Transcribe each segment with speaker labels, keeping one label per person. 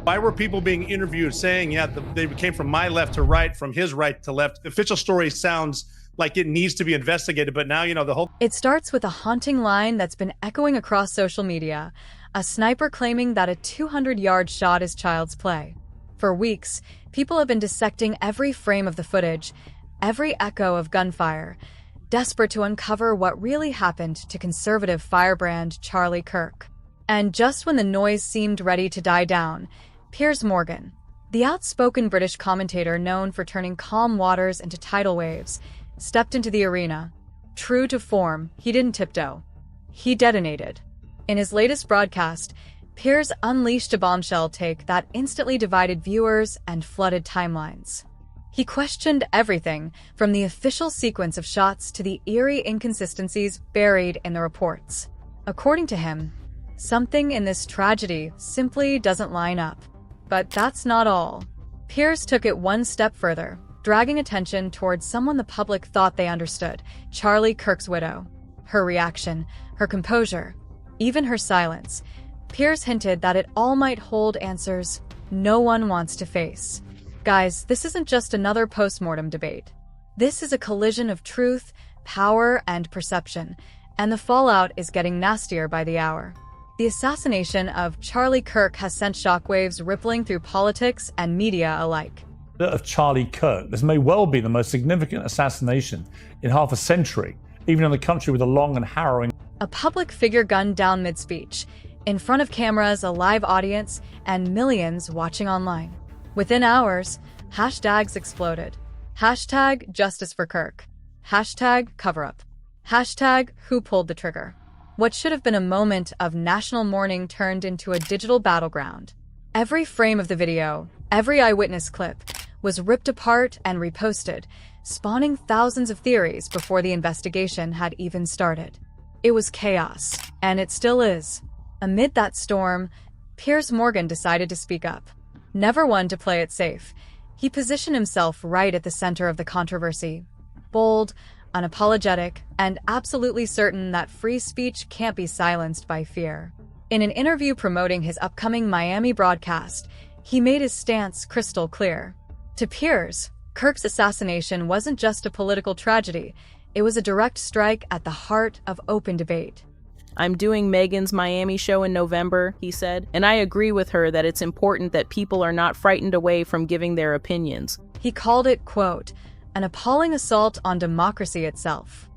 Speaker 1: Why were people being interviewed saying, yeah, they came from my left to right, from his right to left? The official story sounds like it needs to be investigated, but now, the whole...
Speaker 2: It starts with a haunting line that's been echoing across social media, a sniper claiming that a 200-yard shot is child's play. For weeks, people have been dissecting every frame of the footage, every echo of gunfire, desperate to uncover what really happened to conservative firebrand Charlie Kirk. And just when the noise seemed ready to die down, Piers Morgan, the outspoken British commentator known for turning calm waters into tidal waves, stepped into the arena. True to form, he didn't tiptoe. He detonated. In his latest broadcast, Piers unleashed a bombshell take that instantly divided viewers and flooded timelines. He questioned everything from the official sequence of shots to the eerie inconsistencies buried in the reports. According to him, something in this tragedy simply doesn't line up. But that's not all. Piers took it one step further, dragging attention towards someone the public thought they understood, Charlie Kirk's widow. Her reaction, her composure, even her silence. Piers hinted that it all might hold answers no one wants to face. Guys, this isn't just another post-mortem debate. This is a collision of truth, power, and perception, and the fallout is getting nastier by the hour. The assassination of Charlie Kirk has sent shockwaves rippling through politics and media alike.
Speaker 3: Of Charlie Kirk, this may well be the most significant assassination in half a century, even in a country with a long and harrowing...
Speaker 2: A public figure gunned down mid-speech, in front of cameras, a live audience, and millions watching online. Within hours, hashtags exploded. Hashtag justice for Kirk. Hashtag cover-up. Hashtag who pulled the trigger. What should have been a moment of national mourning turned into a digital battleground. Every frame of the video, every eyewitness clip, was ripped apart and reposted, spawning thousands of theories before the investigation had even started. It was chaos, and it still is. Amid that storm, Piers Morgan decided to speak up. Never one to play it safe, he positioned himself right at the center of the controversy. Bold, unapologetic, and absolutely certain that free speech can't be silenced by fear. In an interview promoting his upcoming Miami broadcast, he made his stance crystal clear. To Piers, Kirk's assassination wasn't just a political tragedy, it was a direct strike at the heart of open debate.
Speaker 4: I'm doing Meghan's Miami show in November, he said, and I agree with her that it's important that people are not frightened away from giving their opinions.
Speaker 2: He called it, quote, an appalling assault on democracy itself.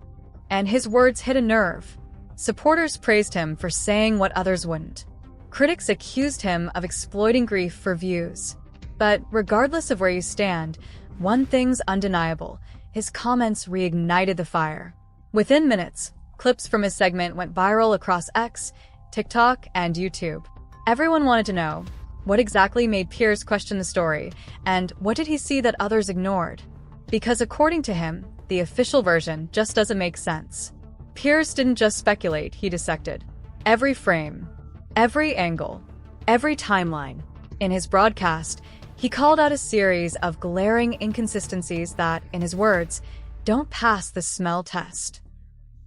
Speaker 2: And his words hit a nerve. Supporters praised him for saying what others wouldn't. Critics accused him of exploiting grief for views. But regardless of where you stand, one thing's undeniable. His comments reignited the fire. Within minutes, clips from his segment went viral across X, TikTok, and YouTube. Everyone wanted to know, what exactly made Piers question the story, and what did he see that others ignored? Because according to him, the official version just doesn't make sense. Piers didn't just speculate, he dissected. Every frame, every angle, every timeline. In his broadcast, he called out a series of glaring inconsistencies that, in his words, don't pass the smell test.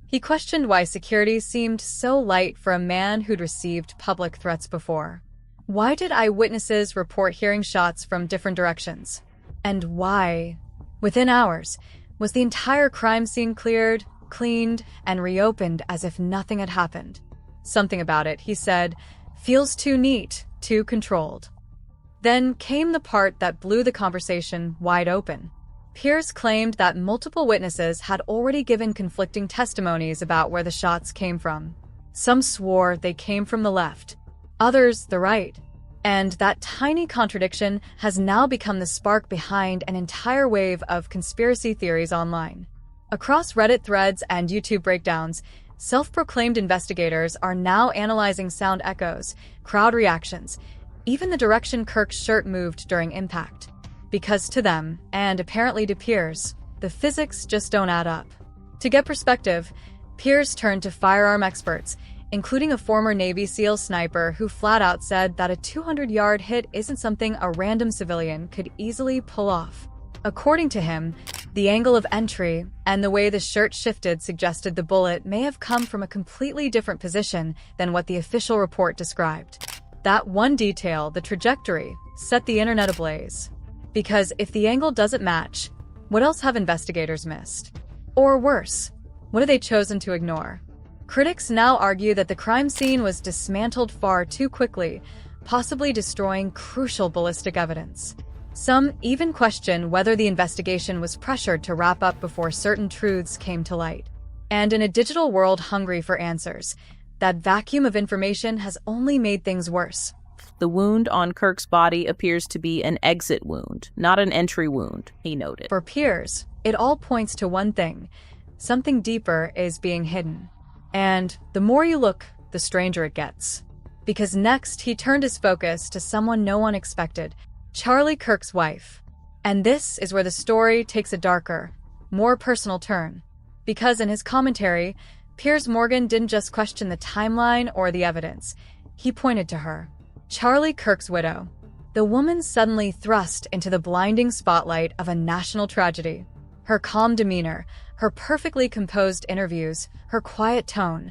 Speaker 2: He questioned why security seemed so light for a man who'd received public threats before. Why did eyewitnesses report hearing shots from different directions? And why, within hours, was the entire crime scene cleared, cleaned, and reopened as if nothing had happened? Something about it, he said, feels too neat, too controlled. Then came the part that blew the conversation wide open. Piers claimed that multiple witnesses had already given conflicting testimonies about where the shots came from. Some swore they came from the left, others the right. And that tiny contradiction has now become the spark behind an entire wave of conspiracy theories online. Across Reddit threads and YouTube breakdowns, self-proclaimed investigators are now analyzing sound echoes, crowd reactions, even the direction Kirk's shirt moved during impact. Because to them, and apparently to Piers, the physics just don't add up. To get perspective, Piers turned to firearm experts, including a former Navy SEAL sniper who flat out said that a 200-yard hit isn't something a random civilian could easily pull off. According to him, the angle of entry and the way the shirt shifted suggested the bullet may have come from a completely different position than what the official report described. That one detail, the trajectory, set the internet ablaze. Because if the angle doesn't match, what else have investigators missed? Or worse, what have they chosen to ignore? Critics now argue that the crime scene was dismantled far too quickly, possibly destroying crucial ballistic evidence. Some even question whether the investigation was pressured to wrap up before certain truths came to light. And in a digital world hungry for answers, that vacuum of information has only made things worse.
Speaker 4: The wound on Kirk's body appears to be an exit wound, not an entry wound, he noted.
Speaker 2: For Piers, it all points to one thing: something deeper is being hidden. And the more you look, the stranger it gets. Because next, he turned his focus to someone no one expected, Charlie Kirk's wife. And this is where the story takes a darker, more personal turn. Because in his commentary, Piers Morgan didn't just question the timeline or the evidence. He pointed to her, Charlie Kirk's widow, the woman suddenly thrust into the blinding spotlight of a national tragedy. Her calm demeanor, her perfectly composed interviews, her quiet tone,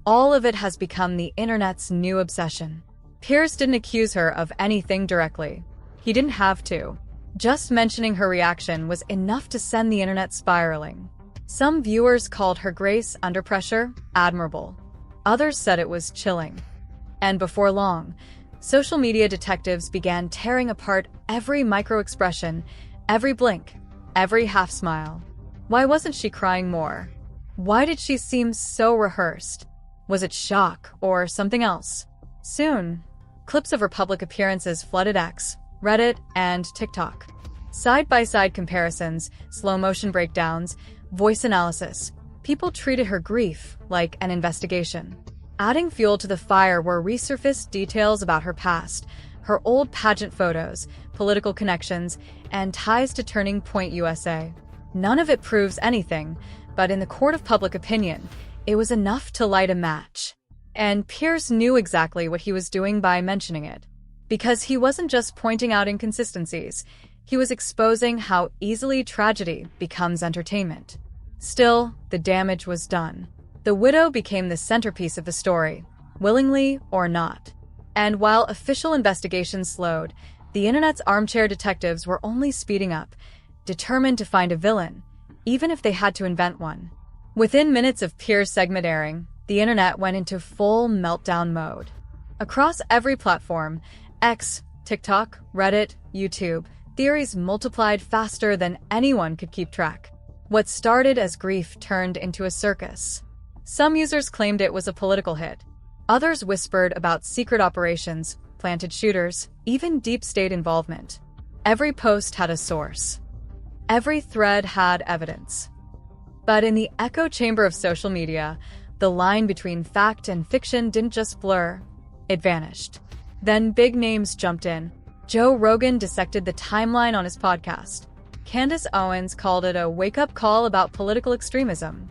Speaker 2: all of it has become the internet's new obsession. Piers didn't accuse her of anything directly. He didn't have to. Just mentioning her reaction was enough to send the internet spiraling. Some viewers called her grace under pressure admirable. Others said it was chilling. And before long, social media detectives began tearing apart every micro-expression, every blink, every half-smile. Why wasn't she crying more? Why did she seem so rehearsed? Was it shock or something else? Soon, clips of her public appearances flooded X, Reddit, and TikTok. Side-by-side comparisons, slow-motion breakdowns, voice analysis. People treated her grief like an investigation. Adding fuel to the fire were resurfaced details about her past, her old pageant photos, political connections, and ties to Turning Point USA. None of it proves anything, but in the court of public opinion, it was enough to light a match. And Piers knew exactly what he was doing by mentioning it. Because he wasn't just pointing out inconsistencies, he was exposing how easily tragedy becomes entertainment. Still, the damage was done. The widow became the centerpiece of the story, willingly or not. And while official investigations slowed, the internet's armchair detectives were only speeding up, determined to find a villain, even if they had to invent one. Within minutes of Piers' segment airing, the internet went into full meltdown mode. Across every platform, X, TikTok, Reddit, YouTube, theories multiplied faster than anyone could keep track. What started as grief turned into a circus. Some users claimed it was a political hit. Others whispered about secret operations, planted shooters, even deep state involvement. Every post had a source. Every thread had evidence. But in the echo chamber of social media, the line between fact and fiction didn't just blur, it vanished. Then big names jumped in. Joe Rogan dissected the timeline on his podcast. Candace Owens called it a wake-up call about political extremism.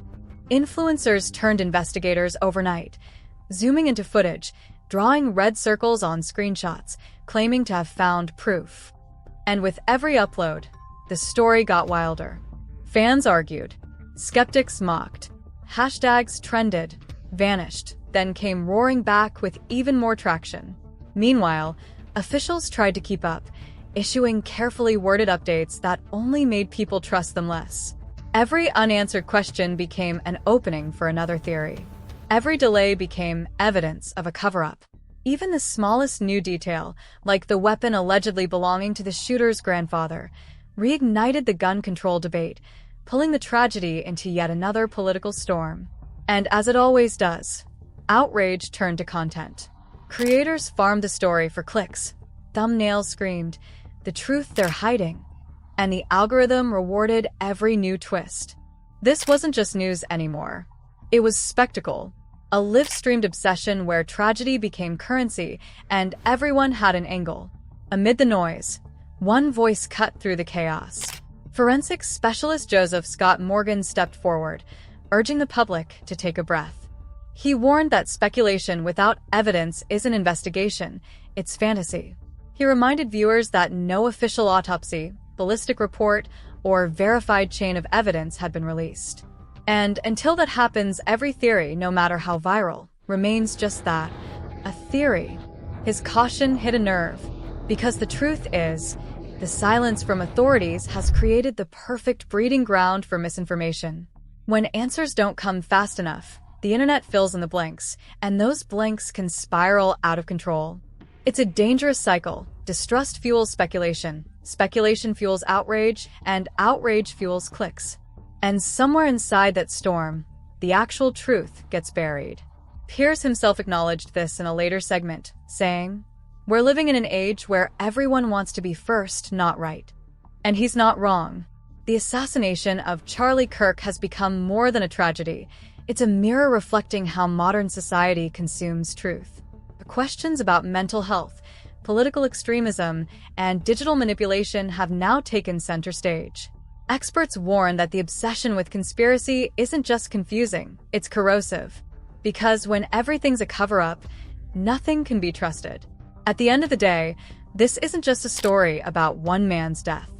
Speaker 2: Influencers turned investigators overnight, zooming into footage, drawing red circles on screenshots, claiming to have found proof. And with every upload, the story got wilder. Fans argued. Skeptics mocked. Hashtags trended, vanished, then came roaring back with even more traction. Meanwhile, officials tried to keep up, issuing carefully worded updates that only made people trust them less. Every unanswered question became an opening for another theory. Every delay became evidence of a cover-up. Even the smallest new detail, like the weapon allegedly belonging to the shooter's grandfather, reignited the gun control debate, pulling the tragedy into yet another political storm. And as it always does, outrage turned to content. Creators farmed the story for clicks. Thumbnails screamed, "The truth they're hiding." And the algorithm rewarded every new twist. This wasn't just news anymore. It was spectacle. A live-streamed obsession where tragedy became currency and everyone had an angle. Amid the noise, one voice cut through the chaos. Forensics specialist Joseph Scott Morgan stepped forward, urging the public to take a breath. He warned that speculation without evidence isn't investigation, it's fantasy. He reminded viewers that no official autopsy, ballistic report, or verified chain of evidence had been released. And until that happens, every theory, no matter how viral, remains just that, a theory. His caution hit a nerve, because the truth is, the silence from authorities has created the perfect breeding ground for misinformation. When answers don't come fast enough, the internet fills in the blanks, and those blanks can spiral out of control. It's a dangerous cycle. Distrust fuels speculation, speculation fuels outrage, and outrage fuels clicks. And somewhere inside that storm, the actual truth gets buried. Piers himself acknowledged this in a later segment, saying, "We're living in an age where everyone wants to be first, not right." And he's not wrong. The assassination of Charlie Kirk has become more than a tragedy. It's a mirror reflecting how modern society consumes truth. The questions about mental health, political extremism, and digital manipulation have now taken center stage. Experts warn that the obsession with conspiracy isn't just confusing, it's corrosive. Because when everything's a cover-up, nothing can be trusted. At the end of the day, this isn't just a story about one man's death.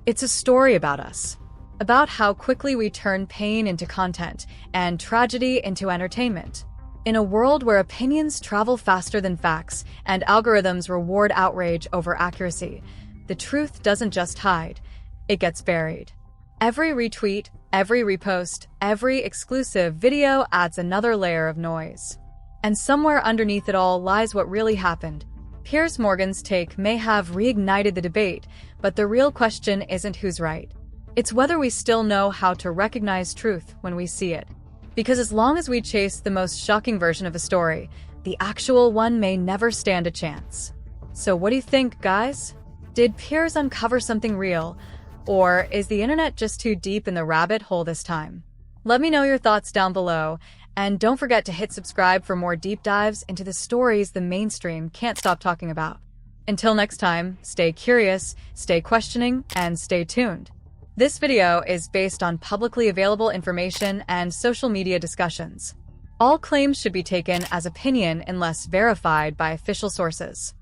Speaker 2: It's a story about us. About how quickly we turn pain into content and tragedy into entertainment. In a world where opinions travel faster than facts and algorithms reward outrage over accuracy, the truth doesn't just hide, it gets buried. Every retweet, every repost, every exclusive video adds another layer of noise. And somewhere underneath it all lies what really happened. Piers Morgan's take may have reignited the debate, but the real question isn't who's right. It's whether we still know how to recognize truth when we see it. Because as long as we chase the most shocking version of a story, the actual one may never stand a chance. So what do you think, guys? Did Piers uncover something real? Or is the internet just too deep in the rabbit hole this time? Let me know your thoughts down below, and don't forget to hit subscribe for more deep dives into the stories the mainstream can't stop talking about. Until next time, stay curious, stay questioning, and stay tuned. This video is based on publicly available information and social media discussions. All claims should be taken as opinion unless verified by official sources.